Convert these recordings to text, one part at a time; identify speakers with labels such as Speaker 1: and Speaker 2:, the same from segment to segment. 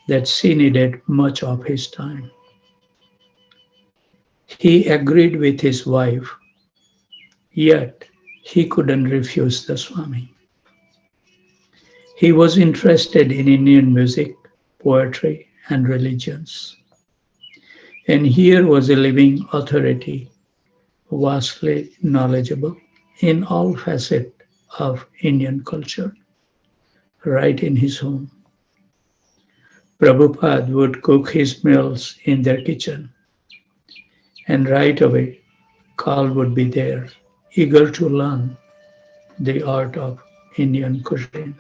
Speaker 1: that she needed much of his time. He agreed with his wife, yet he couldn't refuse the Swami. He was interested in Indian music, poetry, and religions. And here was a living authority, vastly knowledgeable in all facets of Indian culture, right in his home. Prabhupada would cook his meals in their kitchen, and right away, Karl would be there, eager to learn the art of Indian cuisine.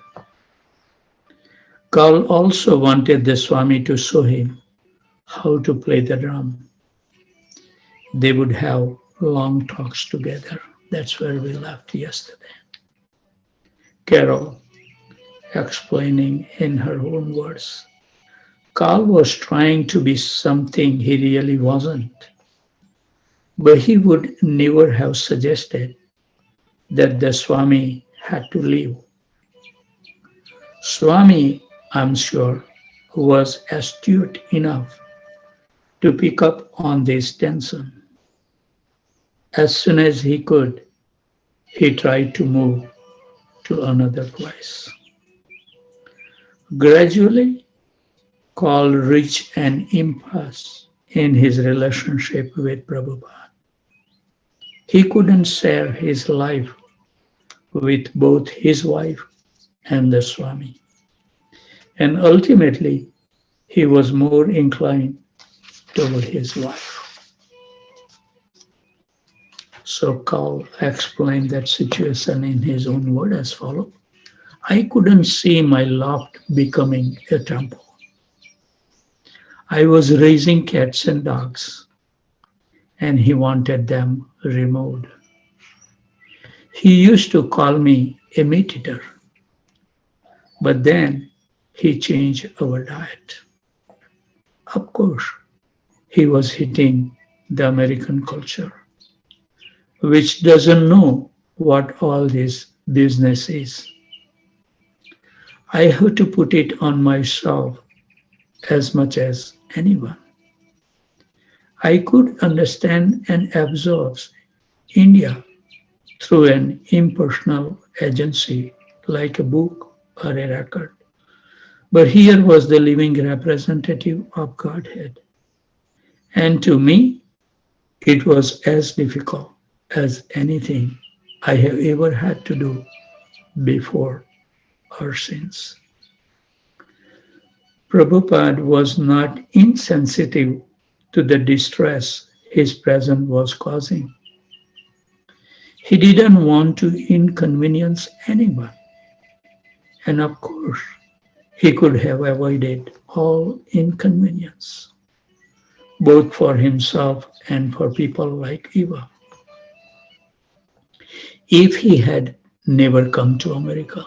Speaker 1: Karl also wanted the Swami to show him how to play the drum. They would have long talks together. That's where we left yesterday. Carol explaining in her own words. Karl was trying to be something he really wasn't, but he would never have suggested that the Swami had to leave. Swami, I'm sure, was astute enough to pick up on this tension. As soon as he could, he tried to move to another place. Gradually, Karl reached an impasse in his relationship with Prabhupada. He couldn't share his life with both his wife and the Swami. And ultimately, he was more inclined toward his wife. So Karl explained that situation in his own words as follows. I couldn't see my loft becoming a temple. I was raising cats and dogs, and he wanted them removed. He used to call me a meat eater, but then he changed our diet. Of course, he was hitting the American culture, which doesn't know what all this business is. I have to put it on myself as much as anyone. I could understand and absorb India through an impersonal agency like a book or a record. But here was the living representative of Godhead. And to me, it was as difficult as anything I have ever had to do before or since. Prabhupada was not insensitive to the distress his presence was causing. He didn't want to inconvenience anyone. And of course, he could have avoided all inconvenience, both for himself and for people like Eva, if he had never come to America.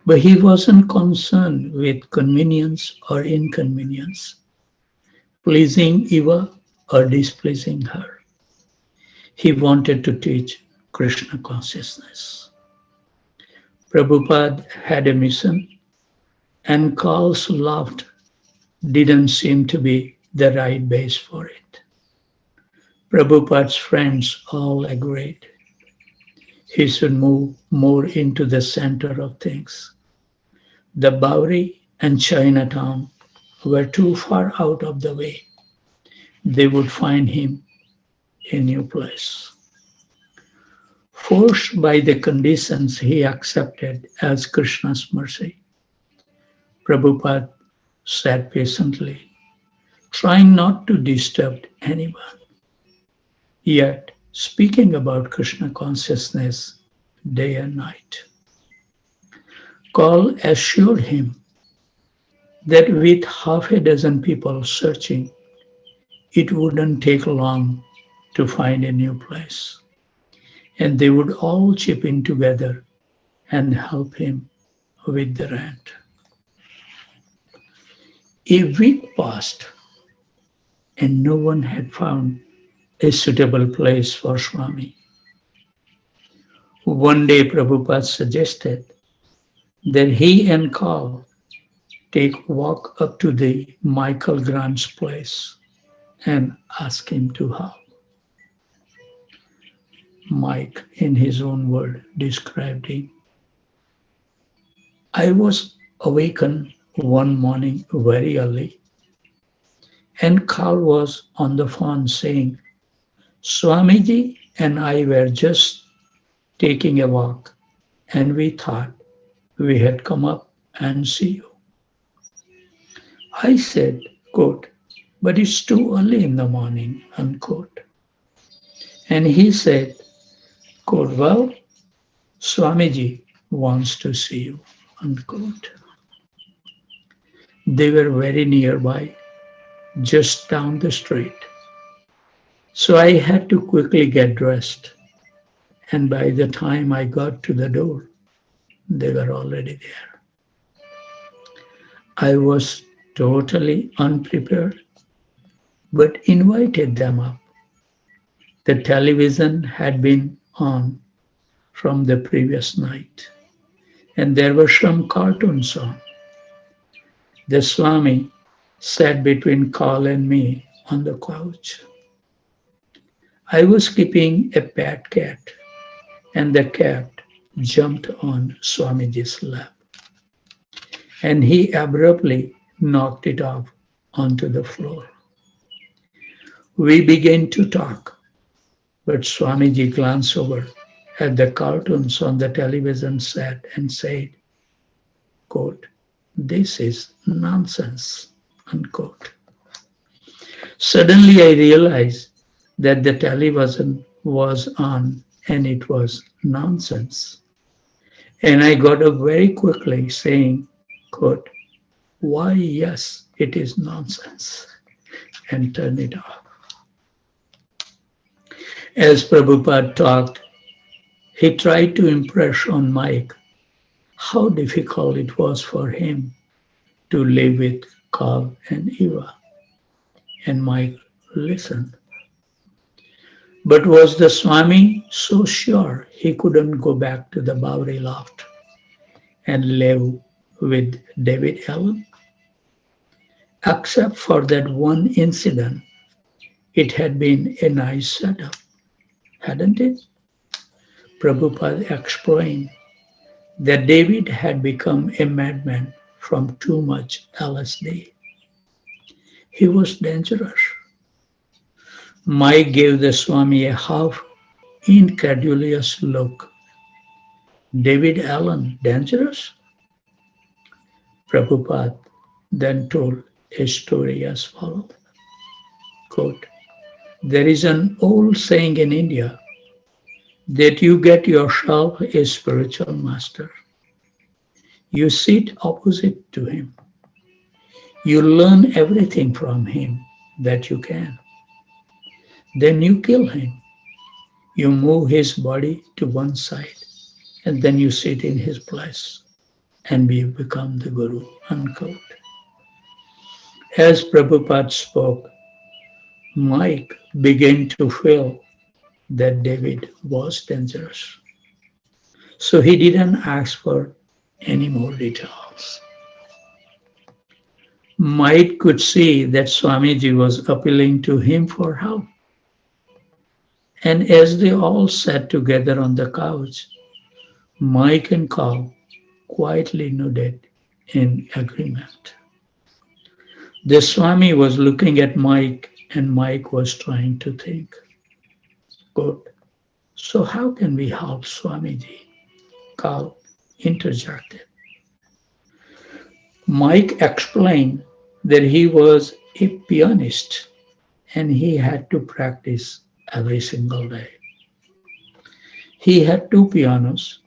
Speaker 1: But he wasn't concerned with convenience or inconvenience, pleasing Eva or displeasing her. He wanted to teach Krishna consciousness. Prabhupada had a mission, and Karl's loft didn't seem to be the right base for it. Prabhupada's friends all agreed he should move more into the center of things. The Bowery and Chinatown were too far out of the way. They would find him a new place. Forced by the conditions he accepted as Krishna's mercy, Prabhupada sat patiently, trying not to disturb anyone, yet speaking about Krishna consciousness day and night. Karl assured him that with half a dozen people searching, it wouldn't take long to find a new place, and they would all chip in together and help him with the rent. A week passed, and no one had found a suitable place for Swami. One day Prabhupada suggested that he and Karl walk up to the Michael Grant's place and ask him to help. Mike, in his own word, described him. I was awakened one morning very early, and Carl was on the phone saying, Swamiji and I were just taking a walk, and we thought we had come up and see you. I said, quote, but it's too early in the morning, unquote. And he said, quote, well, Swamiji wants to see you, unquote. They were very nearby, just down the street. So I had to quickly get dressed. And by the time I got to the door, they were already there. I was totally unprepared, but invited them up. The television had been on from the previous night, and there were some cartoons on. The Swami sat between Carl and me on the couch. I was keeping a pet cat, and the cat jumped on Swamiji's lap, and he abruptly knocked it off onto the floor. We began to talk, but Swamiji glanced over at the cartoons on the television set and said, quote, this is nonsense, unquote. Suddenly I realized that the television was on and it was nonsense. And I got up very quickly saying, quote, why yes, it is nonsense, and turned it off. As Prabhupada talked, he tried to impress on Mike how difficult it was for him to live with Carl and Eva. And Mike listened. But was the Swami so sure he couldn't go back to the Bowery loft and live with David Allen? Except for that one incident, it had been a nice setup, hadn't it? Prabhupada explained that David had become a madman from too much LSD. He was dangerous. Mike gave the Swami a half incredulous look. David Allen, dangerous? Prabhupada then told a story as follows. Quote, there is an old saying in India that you get yourself a spiritual master. You sit opposite to him. You learn everything from him that you can. Then you kill him. You move his body to one side, and then you sit in his place and become the Guru, unquote. As Prabhupada spoke, Mike began to feel that David was dangerous. So he didn't ask for any more details. Mike could see that Swamiji was appealing to him for help. And as they all sat together on the couch, Mike and Carl quietly nodded in agreement. The Swami was looking at Mike, and Mike was trying to think. Good. So how can we help Swamiji? Carl interjected. Mike explained that he was a pianist and he had to practice every single day. He had 2 pianos,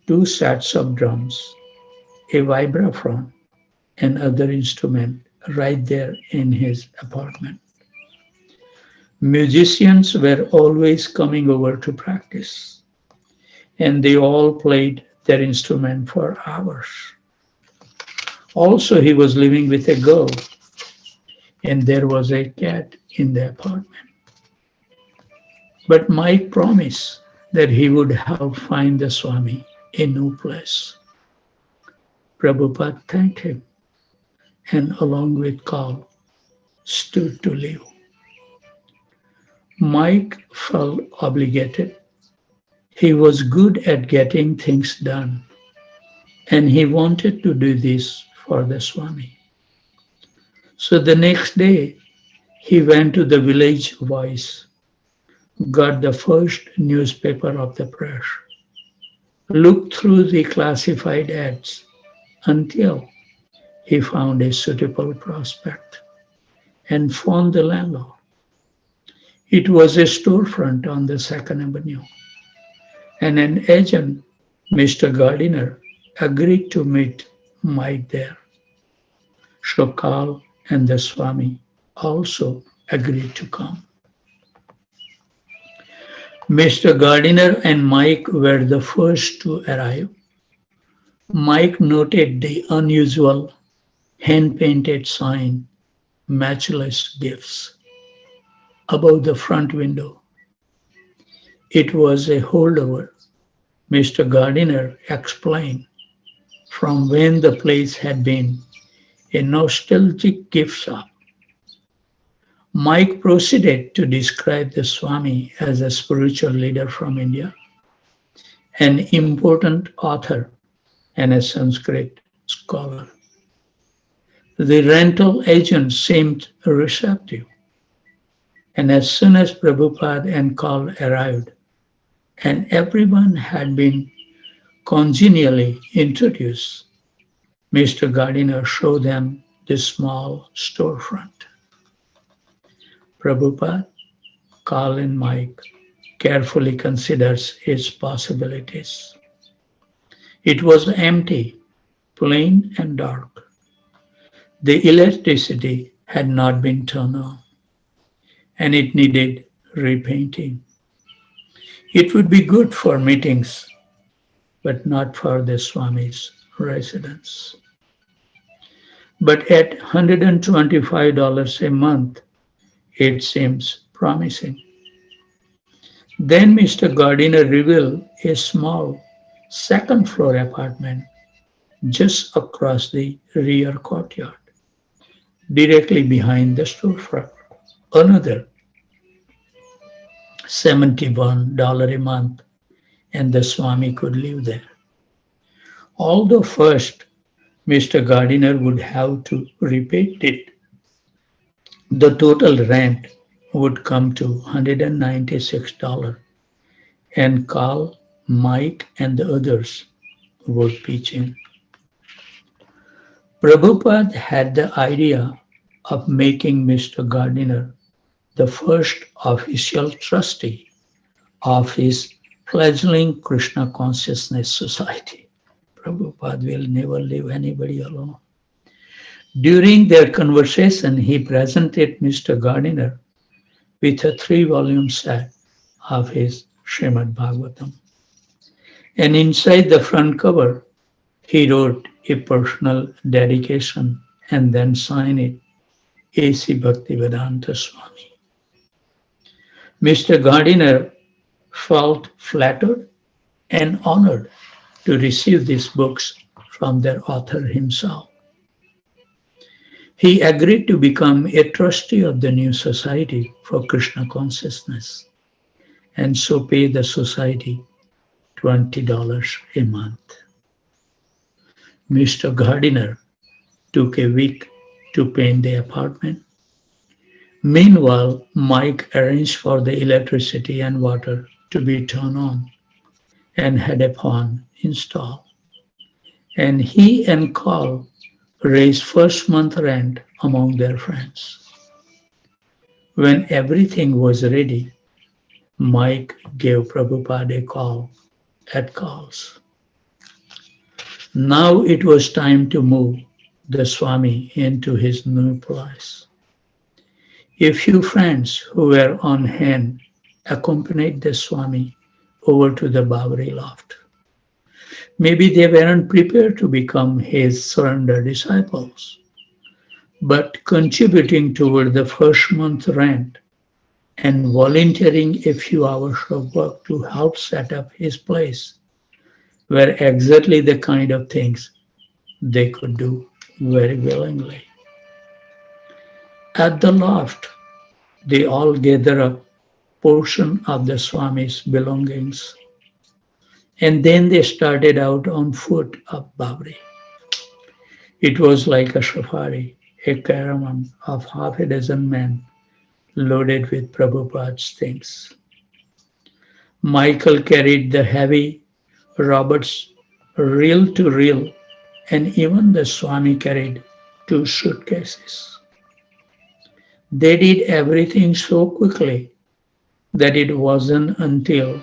Speaker 1: 2 sets of drums, a vibraphone, and other instrument right there in his apartment. Musicians were always coming over to practice, and they all played their instrument for hours. Also, he was living with a girl, and there was a cat in the apartment. But Mike promised that he would help find the Swami a new place. Prabhupada thanked him and along with Carl stood to leave. Mike felt obligated. He was good at getting things done, and he wanted to do this for the Swami. So the next day, he went to the Village Voice, got the first newspaper of the press, looked through the classified ads until he found a suitable prospect and phoned the landlord. It was a storefront on the Second Avenue, and an agent, Mr. Gardiner, agreed to meet Mike there. So Carl and the Swami also agreed to come. Mr. Gardiner and Mike were the first to arrive. Mike noted the unusual hand-painted sign, "Matchless Gifts," above the front window. It was a holdover, Mr. Gardiner explained, from when the place had been a nostalgic gift shop. Mike proceeded to describe the Swami as a spiritual leader from India, an important author, and a Sanskrit scholar. The rental agent seemed receptive, and as soon as Prabhupada and Carl arrived, and everyone had been congenially introduced, Mr. Gardiner showed them the small storefront. Prabhupada, Carl and Mike carefully considers its possibilities. It was empty, plain and dark. The electricity had not been turned on, and it needed repainting. It would be good for meetings, but not for the Swami's residence. But at $125 a month, it seems promising. Then Mr. Gardiner revealed a small second-floor apartment just across the rear courtyard, directly behind the storefront. Another $71 a month, and the Swami could live there. Although first, Mr. Gardiner would have to repaint it, the total rent would come to $196, and Carl, Mike, and the others would pitch in. Prabhupada had the idea of making Mr. Gardiner the first official trustee of his fledgling Krishna Consciousness Society. Prabhupada will never leave anybody alone. During their conversation, he presented Mr. Gardiner with a 3-volume set of his Srimad Bhagavatam. And inside the front cover, he wrote a personal dedication and then signed it, A.C. Bhaktivedanta Swami. Mr. Gardiner felt flattered and honored to receive these books from their author himself. He agreed to become a trustee of the new society for Krishna consciousness and so pay the society $20 a month. Mr. Gardiner took a week to paint the apartment. Meanwhile, Mike arranged for the electricity and water to be turned on and had a pond installed. And he and Carl raised first month rent among their friends. When everything was ready, Mike gave Prabhupada a call at Carl's. Now it was time to move the Swami into his new place. A few friends who were on hand accompanied the Swami over to the Bawari loft. Maybe they weren't prepared to become his surrender disciples, but contributing toward the first month rent and volunteering a few hours of work to help set up his place were exactly the kind of things they could do very willingly. At the loft, they all gather a portion of the Swami's belongings, and then they started out on foot up Babri. It was like a safari, a caravan of half a dozen men loaded with Prabhupada's things. Michael carried the heavy Robert's reel to reel, and even the Swami carried 2 suitcases. They did everything so quickly that it wasn't until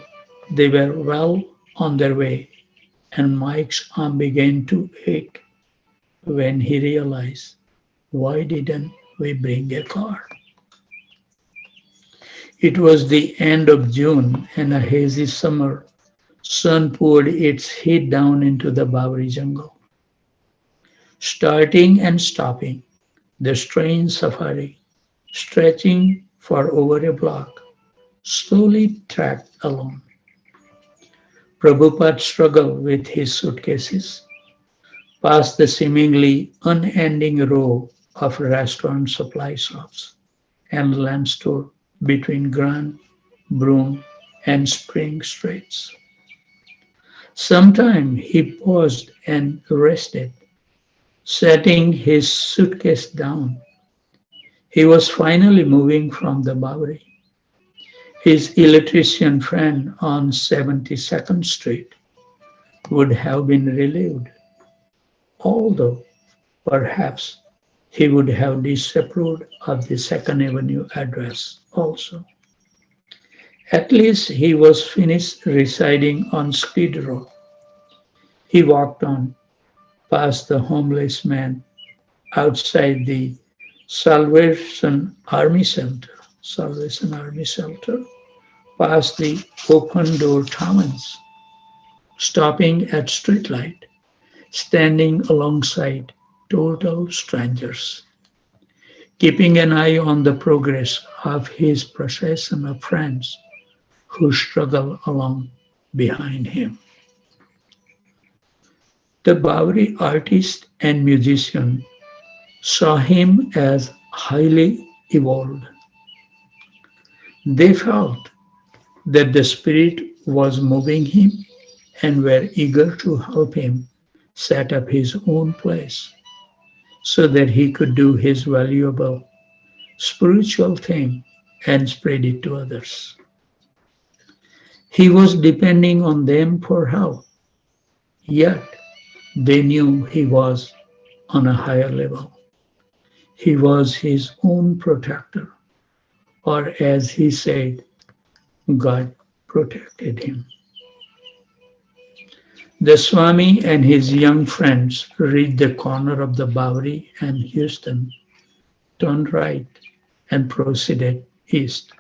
Speaker 1: they were well on their way and Mike's arm began to ache when he realized, why didn't we bring a car? It was the end of June and a hazy summer sun poured its heat down into the Babri jungle. Starting and stopping, the strange safari, stretching for over a block, slowly tracked along. Prabhupada struggled with his suitcases, past the seemingly unending row of restaurant supply shops and land store between Grand, Broom, and Spring Streets. Sometime he paused and rested, setting his suitcase down. He was finally moving from the Babri. His electrician friend on 72nd Street would have been relieved, although perhaps he would have disapproved of the 2nd Avenue address also. At least he was finished residing on Skid Row. He walked on, past the homeless man outside the Salvation Army Shelter, past the open door towns, stopping at streetlight, standing alongside total strangers, keeping an eye on the progress of his procession of friends who struggle along behind him. The Babri artist and musician saw him as highly evolved. They felt that the spirit was moving him and were eager to help him set up his own place so that he could do his valuable spiritual thing and spread it to others. He was depending on them for help, yet they knew he was on a higher level. He was his own protector, or as he said, God protected him. The Swami and his young friends reached the corner of the Bowery and Houston, turned right, and proceeded east.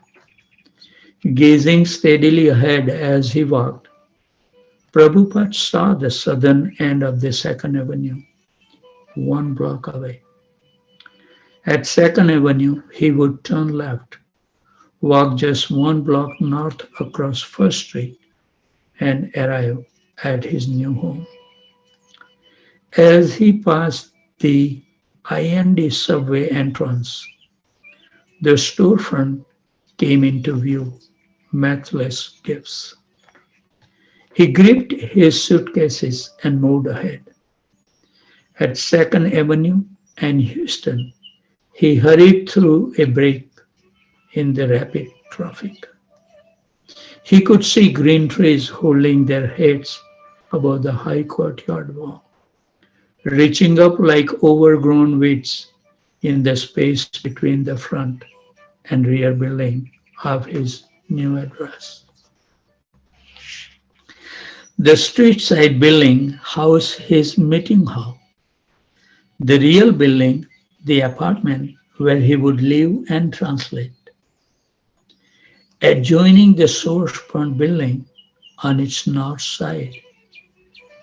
Speaker 1: Gazing steadily ahead as he walked, Prabhupada saw the southern end of the 2nd Avenue, 1 block away. At 2nd Avenue, he would turn left, walk just 1 block north across First Street, and arrive at his new home. As he passed the IND subway entrance, the storefront came into view, matchless gifts. He gripped his suitcases and moved ahead. At 2nd Avenue and Houston, he hurried through a break in the rapid traffic. He could see green trees holding their heads above the high courtyard wall, reaching up like overgrown weeds in the space between the front and rear building of his new address. The street side building housed his meeting hall. The real building, the apartment where he would live and translate. Adjoining the source front building on its north side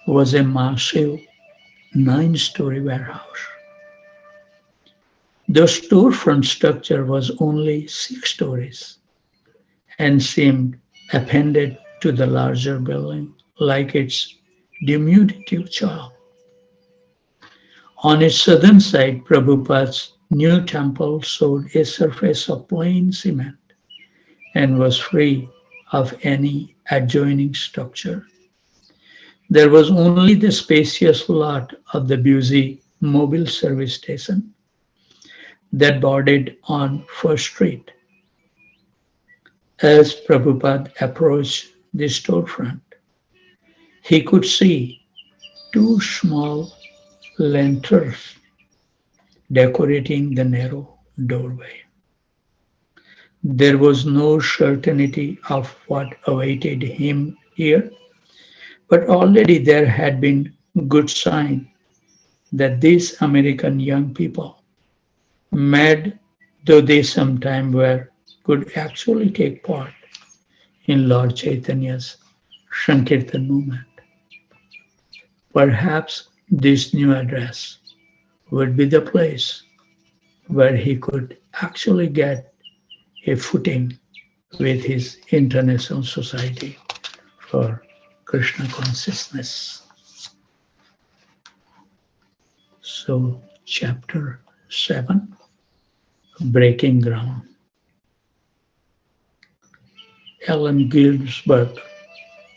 Speaker 1: was a massive 9-story warehouse. The storefront structure was only 6 stories and seemed appended to the larger building like its diminutive child. On its southern side, Prabhupada's New temple showed a surface of plain cement and was free of any adjoining structure. There was only the spacious lot of the busy mobile service station that bordered on First Street. As Prabhupada approached the storefront, he could see two small lanterns decorating the narrow doorway. There was no certainty of what awaited him here, but already there had been good sign that these American young people, mad though they sometimes were, could actually take part in Lord Chaitanya's Sankirtan movement. Perhaps this new address would be the place where he could actually get a footing with his International Society for Krishna Consciousness. So, chapter 7, Breaking Ground. Allen Ginsberg,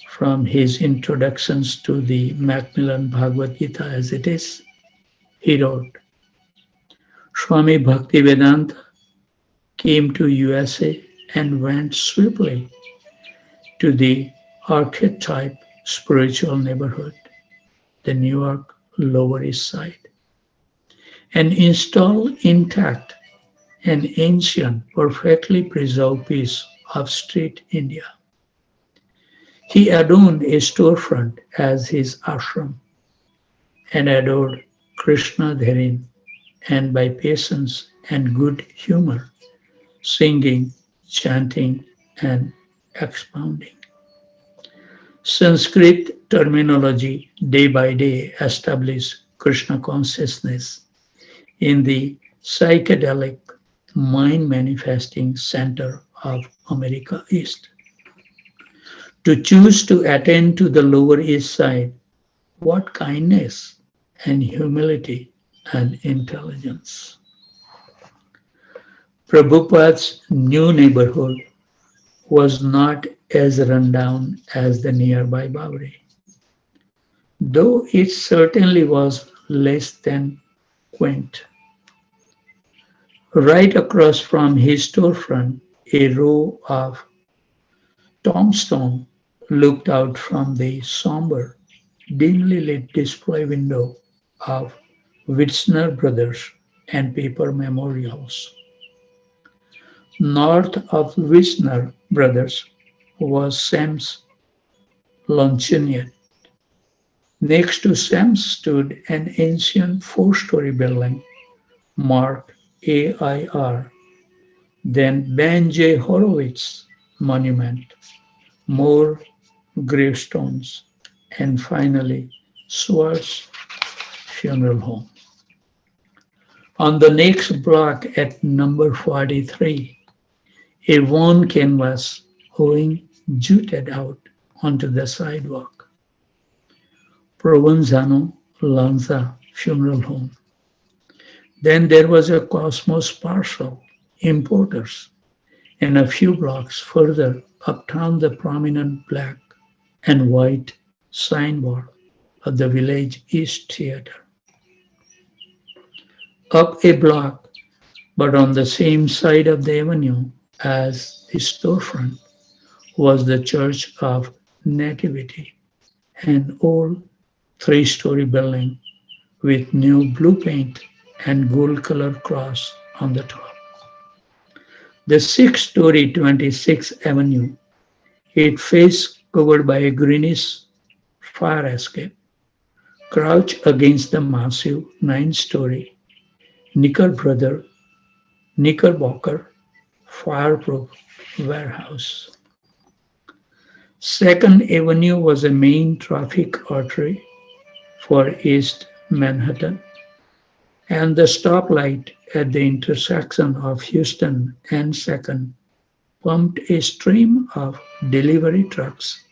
Speaker 1: from his introductions to the Macmillan Bhagavad Gita as it is, he wrote, Swami Bhaktivedanta came to USA and went swiftly to the archetype spiritual neighborhood, the New York Lower East Side, and installed intact an ancient, perfectly preserved piece of street India. He adorned a storefront as his ashram and adored Krishna therein, and by patience and good humor, singing, chanting, and expounding. Sanskrit terminology day by day established Krishna consciousness in the psychedelic mind manifesting center of America East. To choose to attend to the Lower East Side, what kindness and humility and intelligence. Prabhupada's new neighborhood was not as rundown as the nearby Bowery, though it certainly was less than quaint. Right across from his storefront, a row of tombstones looked out from the somber, dimly lit display window of Witzner Brothers and paper memorials. North of Witzner Brothers was Sam's luncheonette. Next to Sam's stood an ancient four-story building marked AIR, then Ben J. Horowitz Monument, more gravestones, and finally Swartz Funeral Home. On the next block at number 43, a worn canvas awning jutted out onto the sidewalk. Provenzano Lanza Funeral Home. Then there was a Cosmos Parcel, Importers, and a few blocks further uptown the prominent black and white signboard of the Village East Theater. Up a block, but on the same side of the avenue as the storefront, was the Church of Nativity, an old three-story building with new blue paint and gold-colored cross on the top. The six-story 26th Avenue, its face covered by a greenish fire escape, crouched against the massive nine-story Knickerbocker fireproof warehouse. Second Avenue was a main traffic artery for East Manhattan, and the stoplight at the intersection of Houston and Second pumped a stream of delivery trucks,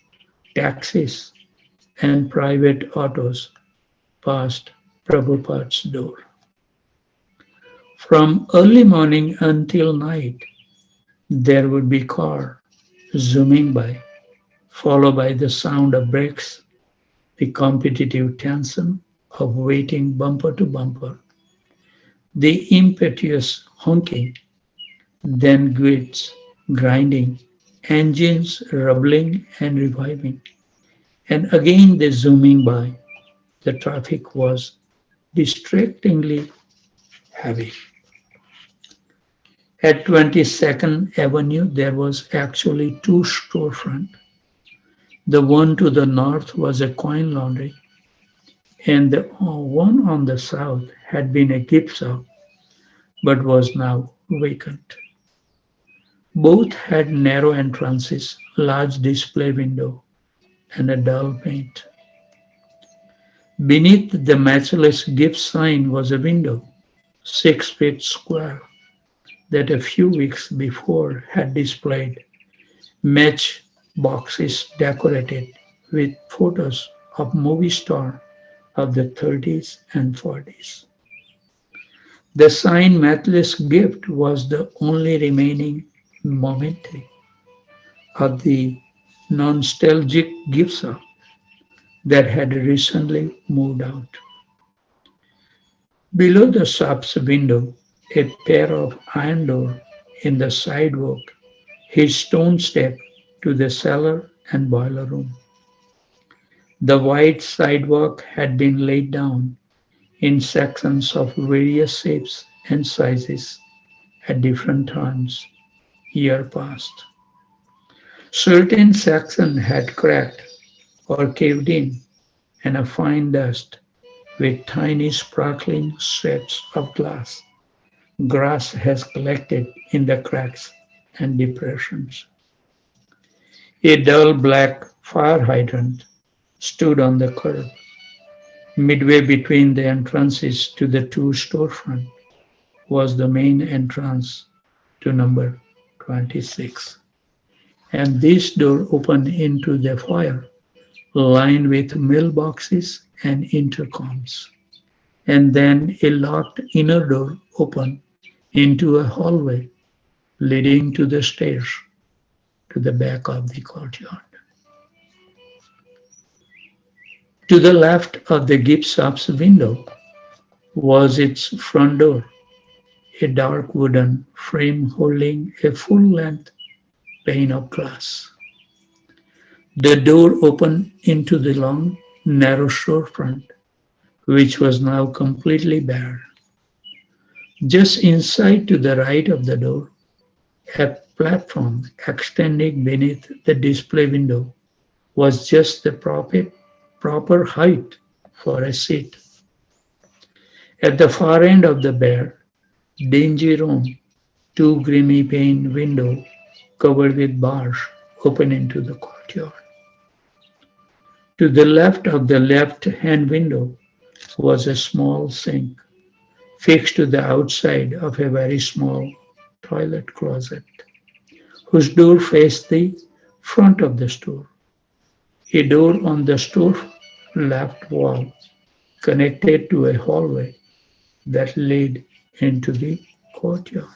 Speaker 1: taxis, and private autos past Prabhupada's door. From early morning until night, there would be car zooming by, followed by the sound of brakes, the competitive tension of waiting bumper to bumper, the impetuous honking, then grids grinding, engines rumbling and reviving, and again the zooming by. The traffic was distractingly heavy. At 22nd Avenue, there was actually two storefronts. The one to the north was a coin laundry, and the one on the south had been a gift shop but was now vacant. Both had narrow entrances, large display window, and a dull paint. Beneath the matchless gift sign was a window, 6 feet square, that a few weeks before had displayed match boxes decorated with photos of movie stars of the 30s and 40s. The sign matchless gift was the only remaining memento of the nostalgic gift shop that had recently moved out. Below the shop's window, a pair of iron doors in the sidewalk hid stone step to the cellar and boiler room. The white sidewalk had been laid down in sections of various shapes and sizes at different times, year past. Certain sections had cracked or caved in, and a fine dust with tiny sparkling shreds of glass. Grass has collected in the cracks and depressions. A dull black fire hydrant stood on the curb, midway between the entrances to the two storefronts was the main entrance to number 26. And this door opened into the foyer, lined with mailboxes and intercoms. And then a locked inner door opened into a hallway leading to the stairs to the back of the courtyard. To the left of the gift shop's window was its front door, a dark wooden frame holding a full-length pane of glass. The door opened into the long, narrow storefront, which was now completely bare. Just inside to the right of the door, a platform extending beneath the display window was just the proper height for a seat. At the far end of the bare, dingy room, two grimy pane windows covered with bars open into the courtyard. To the left of the left-hand window was a small sink fixed to the outside of a very small toilet closet, whose door faced the front of the store. A door on the store left wall connected to a hallway that led into the courtyard.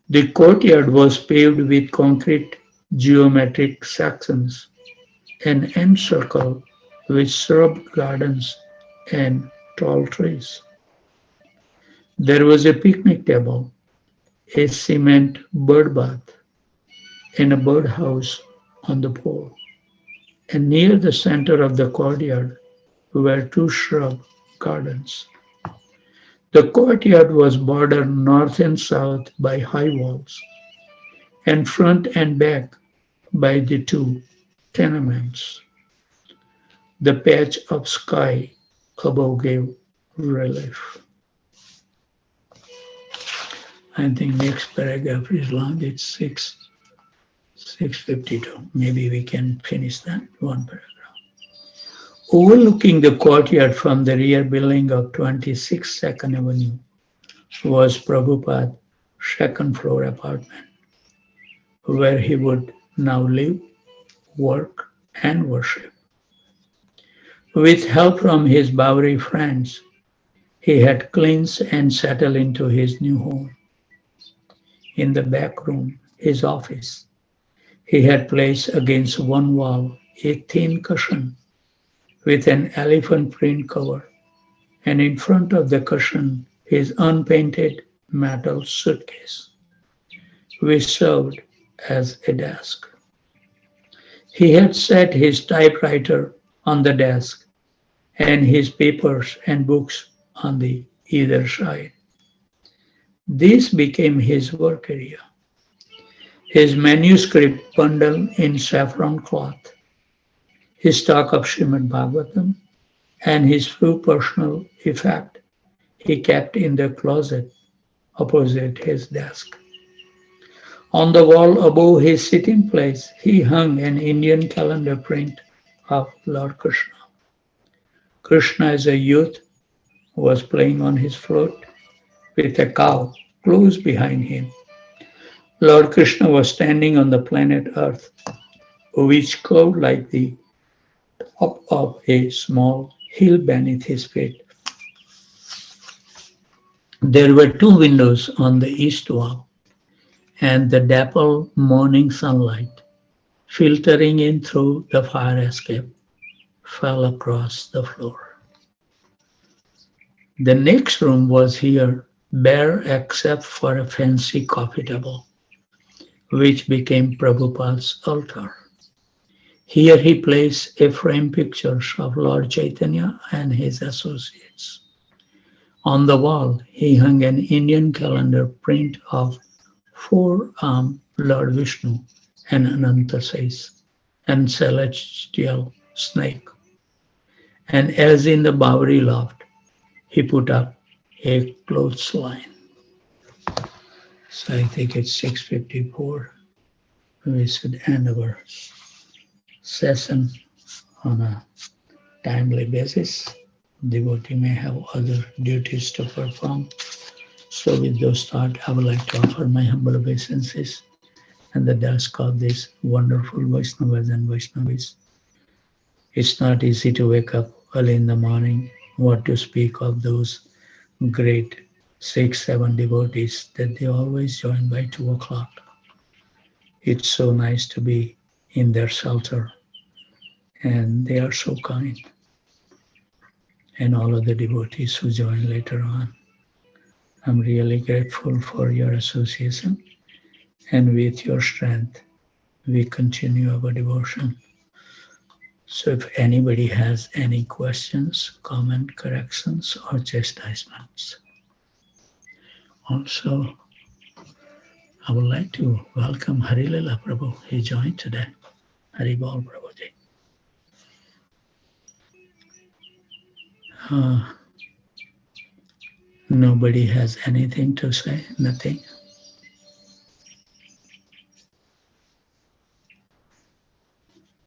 Speaker 1: The courtyard was paved with concrete geometric sections and encircled with shrub gardens and tall trees. There was a picnic table, a cement bird bath, and a birdhouse on the pole. And near the center of the courtyard were two shrub gardens. The courtyard was bordered north and south by high walls, and front and back by the two tenements. The patch of sky above gave relief. I think next paragraph is long. It's 652. Maybe we can finish that one paragraph. Overlooking the courtyard from the rear building of 26 Second Avenue was Prabhupada's second floor apartment, where he would now live, work, and worship. With help from his Bowery friends, He had cleansed and settled into his new home. In the back room, his office, he had placed against one wall a thin cushion with an elephant print cover, and in front of the cushion his unpainted metal suitcase, which served as a desk. He had set his typewriter on the desk and his papers and books on the either side. This became his work area. His manuscript bundle in saffron cloth, his stock of Srimad Bhagavatam, and his few personal effects he kept in the closet opposite his desk. On the wall above his sitting place, he hung an Indian calendar print of Lord Krishna. Krishna, as a youth, was playing on his flute with a cow close behind him. Lord Krishna was standing on the planet Earth, which curved like the top of a small hill beneath his feet. There were two windows on the east wall, and the dappled morning sunlight, filtering in through the fire escape, fell across the floor. The next room was here, bare except for a fancy coffee table, which became Prabhupada's altar. Here he placed a framed pictures of Lord Chaitanya and his associates. On the wall, he hung an Indian calendar print of four-armed Lord Vishnu and Anantasais and celestial snake. And as in the Bowery loft, he put up a clothesline. So I think it's 6:54. We should end our session on a timely basis. Devotee may have other duties to perform. So with those thoughts, I would like to offer my humble obeisances and the dusk of these wonderful Vaishnavas and Vaishnavis. It's not easy to wake up early in the morning. What to speak of those great 6, 7 devotees that they always join by 2 o'clock. It's so nice to be in their shelter, and they are so kind. And all of the devotees who join later on. I'm really grateful for your association, and with your strength, we continue our devotion. So if anybody has any questions, comment, corrections, or chastisements. Also, I would like to welcome Harilila Prabhu. He joined today. Haribol Prabhuji. Nobody has anything to say? Nothing?